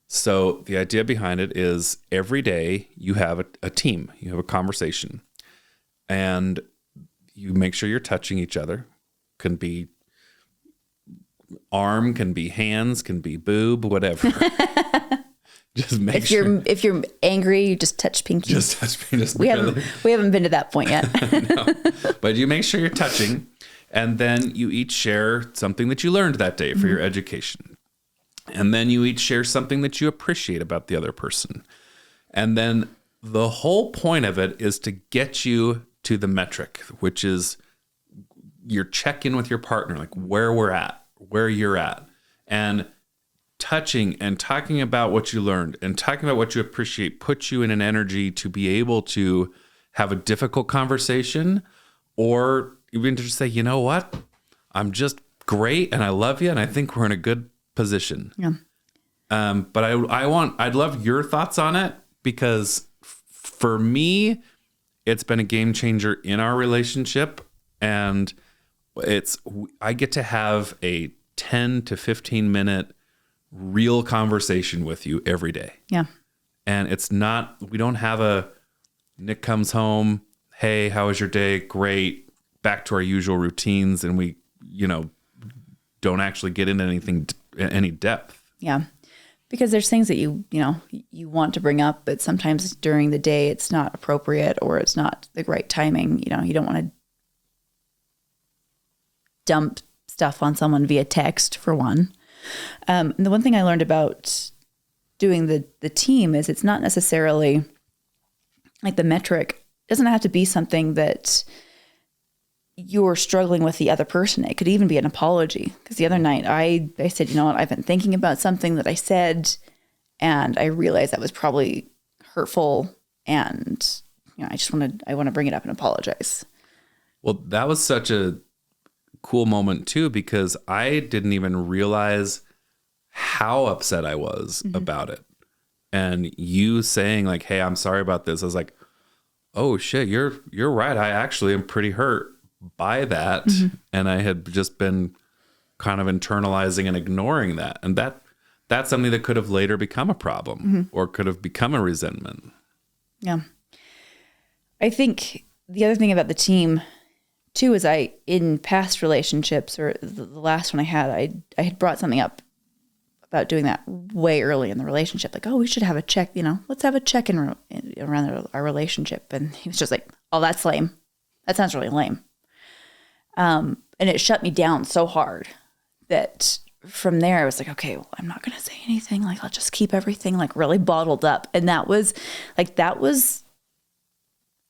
So the idea behind it is every day you have a team, you have a conversation, and you make sure you're touching each other. Can be arm, can be hands, can be boob, whatever. Just make sure. If you're angry, you just touch pinky. Just touch pinky. We haven't been to that point yet. No. But you make sure you're touching, and then you each share something that you learned that day for your education. And then you each share something that you appreciate about the other person. And then the whole point of it is to get you to the metric, which is your check-in with your partner, like where we're at, where you're at, and touching and talking about what you learned and talking about what you appreciate puts you in an energy to be able to have a difficult conversation, or even to just say, you know what, I'm just great and I love you and I think we're in a good position. Yeah. But I'd love your thoughts on it, because for me, it's been a game changer in our relationship, and I get to have a 10 to 15 minute real conversation with you every day. Yeah. And we don't have Nick comes home, hey, how was your day? Great. Back to our usual routines. And we, don't actually get into any depth. Yeah. Because there's things that you want to bring up, but sometimes during the day it's not appropriate or it's not the right timing. You don't want to dump stuff on someone via text, for one. And the one thing I learned about doing the team is it's not necessarily like the metric doesn't have to be something that you're struggling with the other person. It could even be an apology. Because the other night I said, you know what, I've been thinking about something that I said, and I realized that was probably hurtful, and I want to bring it up and apologize. Well, that was such a cool moment too, because I didn't even realize how upset I was about it. And you saying like, hey, I'm sorry about this. I was like, oh shit, you're right. I actually am pretty hurt by that. And I had just been kind of internalizing and ignoring that. And that's something that could have later become a problem or could have become a resentment. Yeah. I think the other thing about the team too is in past relationships, or the last one I had brought something up about doing that way early in the relationship. Like, oh, we should have a check, let's have a check-in around our relationship. And he was just like, oh, that's lame. That sounds really lame. And it shut me down so hard that from there I was like, okay, well, I'm not going to say anything. Like, I'll just keep everything like really bottled up. And that was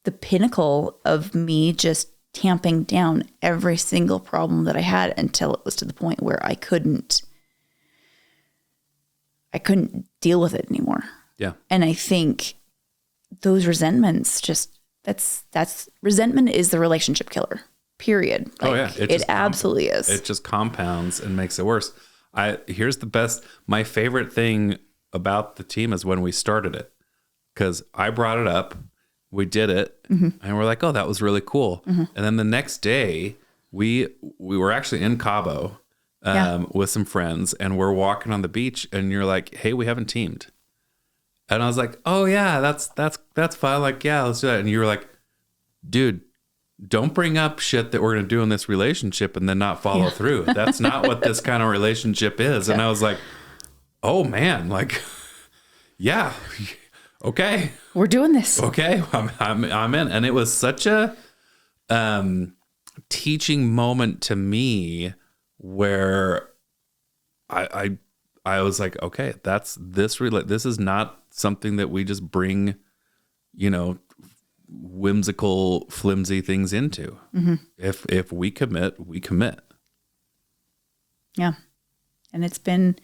the pinnacle of me just tamping down every single problem that I had until it was to the point where I couldn't deal with it anymore. Yeah. And I think those resentments that's resentment is the relationship killer, period. Like, it absolutely is. It just compounds and makes it worse. Here's the best. My favorite thing about the team is when we started it, because I brought it up, we did it, and we're like, oh, that was really cool. And then the next day we were actually in Cabo with some friends, and we're walking on the beach, and you're like, hey, we haven't teamed. And I was like, oh yeah, that's fine. Like, yeah, let's do that. And you were like, dude, don't bring up shit that we're going to do in this relationship and then not follow through. That's not what this kind of relationship is. And I was like, oh man, like, yeah, okay. We're doing this. Okay. I'm in. And it was such a teaching moment to me where I was like, okay, this is not something that we just bring, whimsical, flimsy things into. If we commit, we commit. Yeah. And it's been,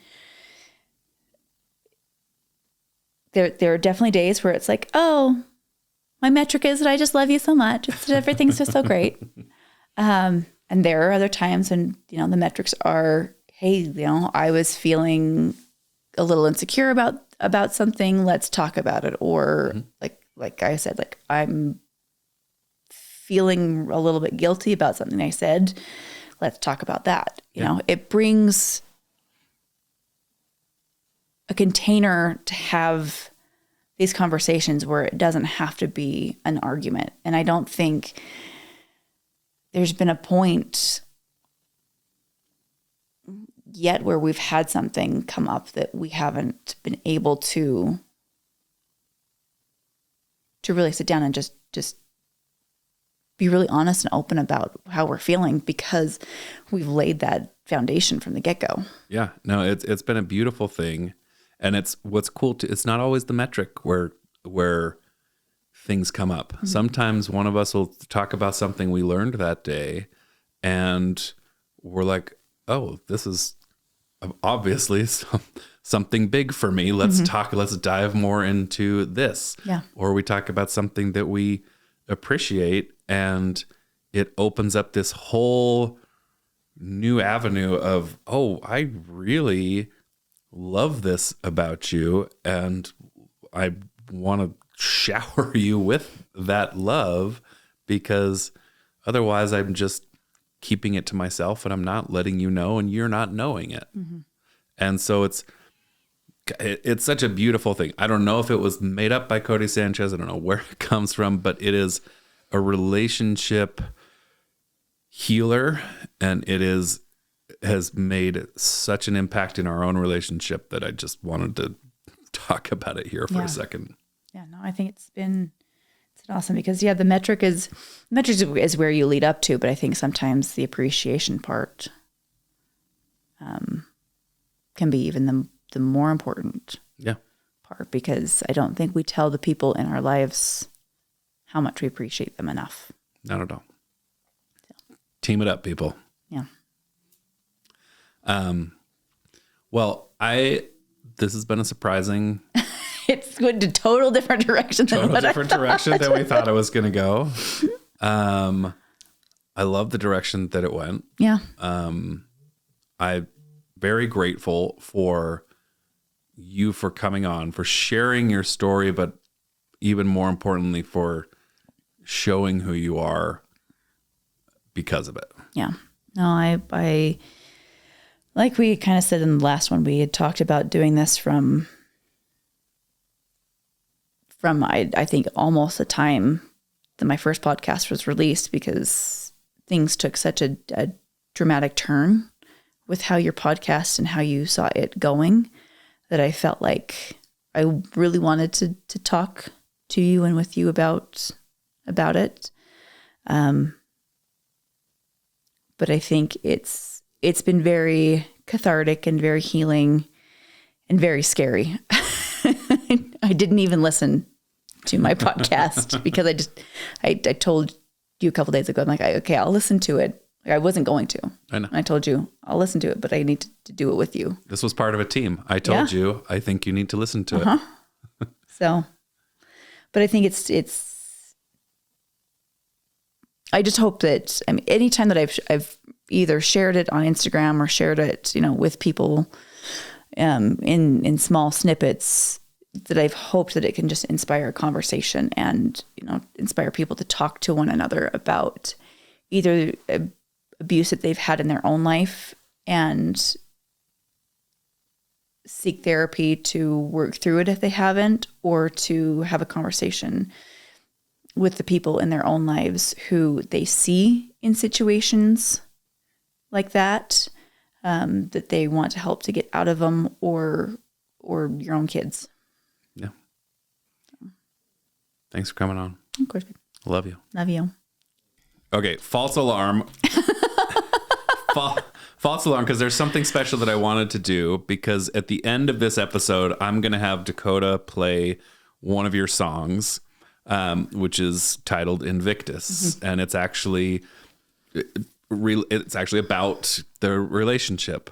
there are definitely days where it's like, oh, my metric is that I just love you so much. Everything's just so great. And there are other times when, the metrics are, hey, I was feeling a little insecure about something. Let's talk about it. Or like I said, like, I'm feeling a little bit guilty about something I said. Let's talk about that. You know, it brings a container to have these conversations where it doesn't have to be an argument. And I don't think there's been a point yet where we've had something come up that we haven't been able to really sit down and just be really honest and open about how we're feeling, because we've laid that foundation from the get-go. Yeah, no, it's been a beautiful thing. And it's what's cool too, it's not always the metric where things come up. Sometimes one of us will talk about something we learned that day, and we're like, oh, this is obviously something big for me. Let's dive more into this. Yeah. Or we talk about something that we appreciate, and it opens up this whole new avenue of, oh, I really love this about you, and I want to shower you with that love, because otherwise I'm just keeping it to myself and I'm not letting you know, and you're not knowing it. And so it's such a beautiful thing. I don't know if it was made up by Cody Sanchez. I don't know where it comes from, but it is a relationship healer, and has made such an impact in our own relationship that I just wanted to talk about it here for a second. Yeah, no, I think it's awesome, because the metric is where you lead up to, but I think sometimes the appreciation part can be even the more important part, because I don't think we tell the people in our lives how much we appreciate them enough. Not at all. Team it up, people. Yeah. Well, this has been a surprising. It's going to total different direction than we thought it was going to go. I love the direction that it went. Yeah. I'm very grateful for you for coming on, for sharing your story, but even more importantly, for showing who you are because of it. Yeah. No, I like we kind of said in the last one, we had talked about doing this from I think almost the time that my first podcast was released, because things took such a dramatic turn with how your podcast and how you saw it going, that I felt like I really wanted to talk to you and with you about it. But I think it's been very cathartic and very healing and very scary. I didn't even listen to my podcast because I told you a couple days ago, I'm like, okay, I'll listen to it. Like, I wasn't going to. I know. I told you I'll listen to it, but I need to do it with you. This was part of a team. I told you, I think you need to listen to it. So, but I think I just hope that, I mean, anytime that I've either shared it on Instagram or shared it, with people, in small snippets, that I've hoped that it can just inspire a conversation and, inspire people to talk to one another about either abuse that they've had in their own life and seek therapy to work through it if they haven't, or to have a conversation with the people in their own lives who they see in situations like that, that they want to help to get out of them, or your own kids. Yeah. Thanks for coming on. Of course. Love you. Love you. Okay. False alarm. False alarm, because there's something special that I wanted to do, because at the end of this episode, I'm going to have Dakota play one of your songs, which is titled Invictus. And it's actually about the relationship.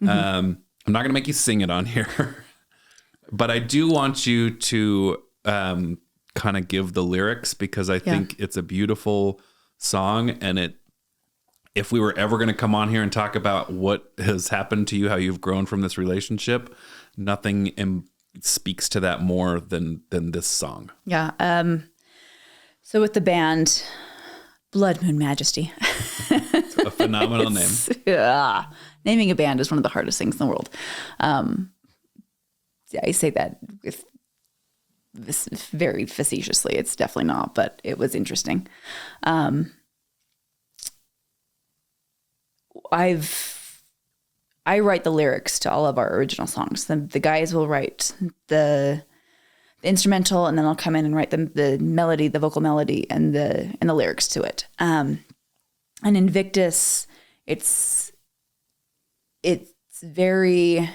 I'm not going to make you sing it on here, but I do want you to kind of give the lyrics, because I think it's a beautiful song. And if we were ever going to come on here and talk about what has happened to you, how you've grown from this relationship, nothing speaks to that more than this song. Yeah. So with the band Blood Moon Majesty, it's a phenomenal name. Yeah. Naming a band is one of the hardest things in the world. I say that with this very facetiously. It's definitely not, but it was interesting. I write the lyrics to all of our original songs. The guys will write the instrumental, and then I'll come in and write the melody, the vocal melody, and the lyrics to it. And Invictus, it's very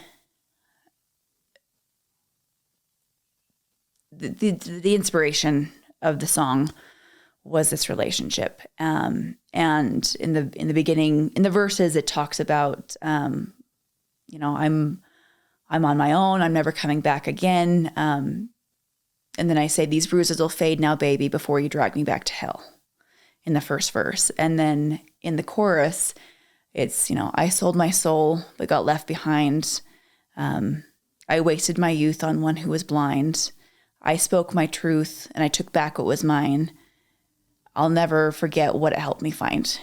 the inspiration of the song was this relationship. And in the beginning, in the verses, it talks about, I'm on my own. I'm never coming back again. And then I say, these bruises will fade now, baby, before you drag me back to hell, in the first verse. And then in the chorus, it's, I sold my soul, but got left behind. I wasted my youth on one who was blind. I spoke my truth and I took back what was mine. I'll never forget what it helped me find.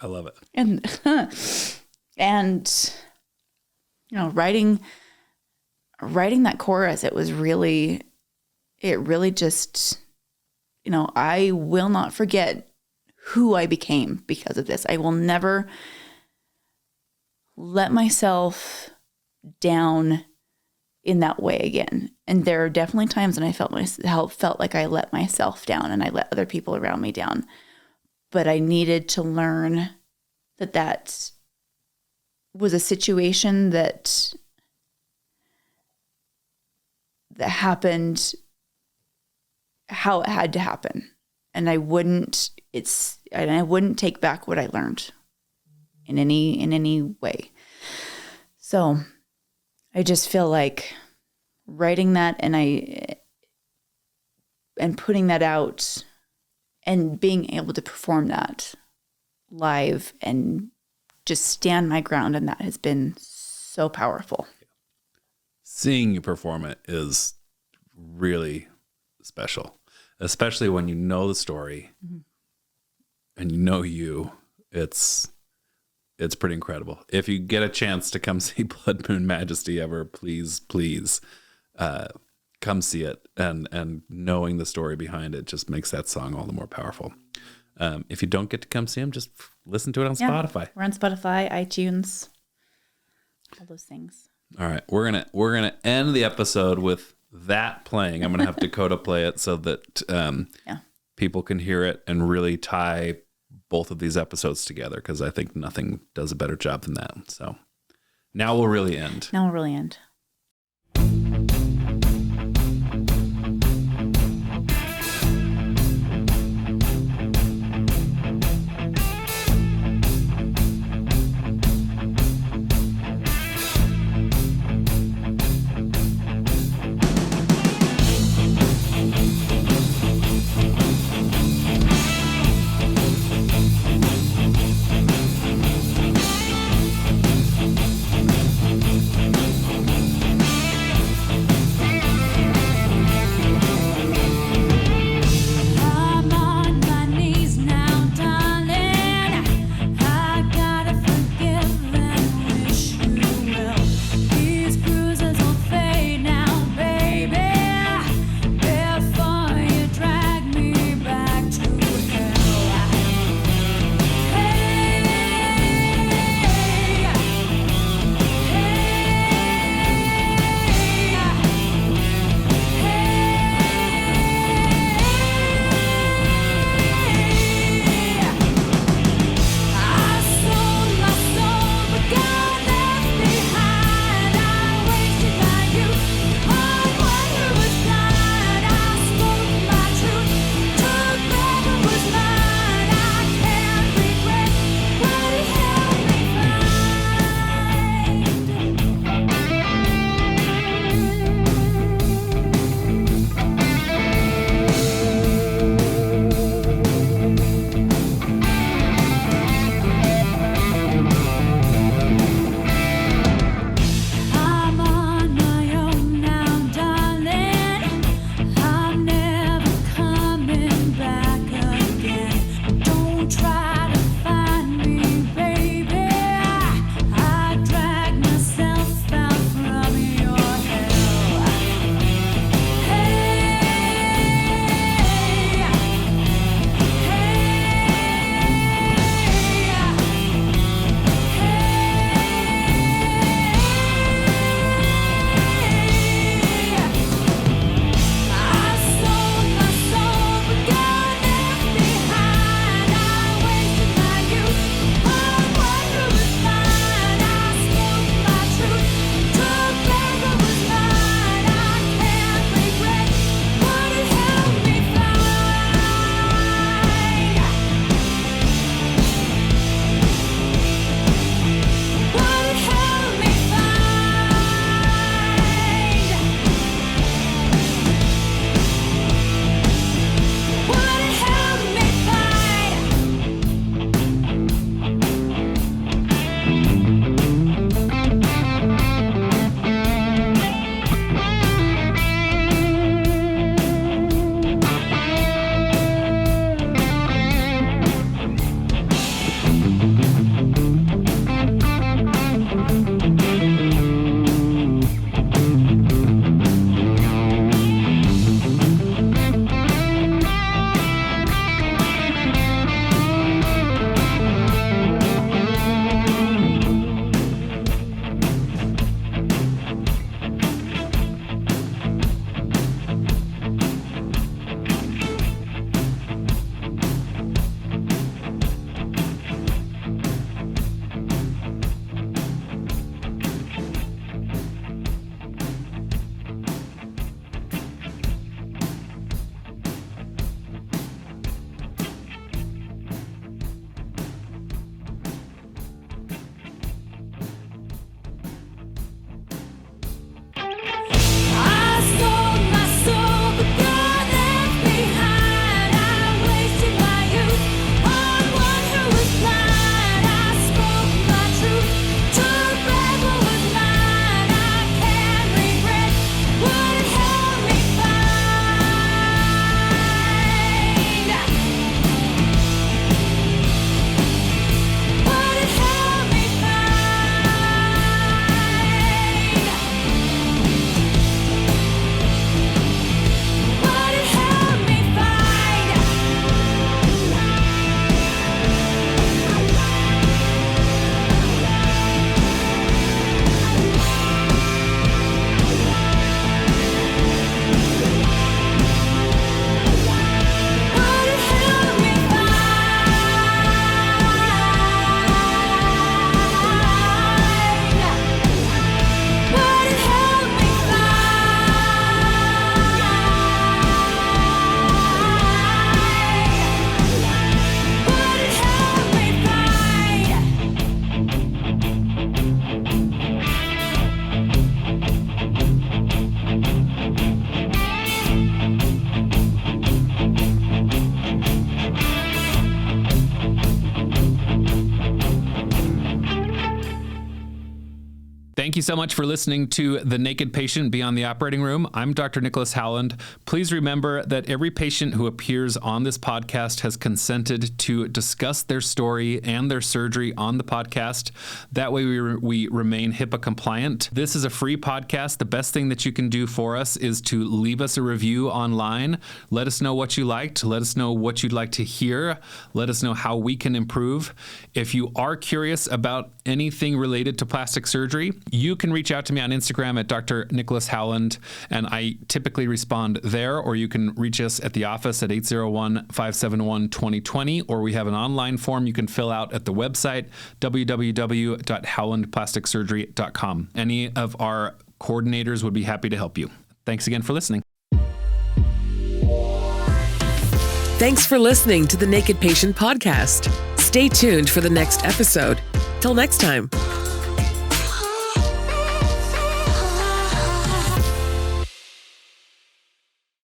I love it. And writing that chorus, it really just, I will not forget who I became because of this. I will never let myself down in that way again. And there are definitely times when I felt like I let myself down and I let other people around me down. But I needed to learn that was a situation that happened how it had to happen. And I wouldn't take back what I learned in any way. So I just feel like writing that and putting that out and being able to perform that live and just stand my ground, and that has been so powerful. Seeing you perform it is really special, especially when you know the story and you know you. It's pretty incredible. If you get a chance to come see Blood Moon Majesty ever, please come see it. And knowing the story behind it just makes that song all the more powerful. If you don't get to come see him, just listen to it on Spotify. We're on Spotify, iTunes, all those things. All right, we're gonna end the episode with that playing. I'm gonna have Dakota play it so that people can hear it and really tie both of these episodes together, because I think nothing does a better job than that. So now we'll really end. Thank you so much for listening to The Naked Patient Beyond the Operating Room. I'm Dr. Nicholas Howland. Please remember that every patient who appears on this podcast has consented to discuss their story and their surgery on the podcast. That way we remain HIPAA compliant. This is a free podcast. The best thing that you can do for us is to leave us a review online. Let us know what you liked. Let us know what you'd like to hear. Let us know how we can improve. If you are curious about anything related to plastic surgery, you can reach out to me on Instagram at Dr. Nicholas Howland, and I typically respond there, or you can reach us at the office at 801-571-2020, or we have an online form you can fill out at the website, www.howlandplasticsurgery.com. Any of our coordinators would be happy to help you. Thanks again for listening. Thanks for listening to the Naked Patient Podcast. Stay tuned for the next episode. Till next time.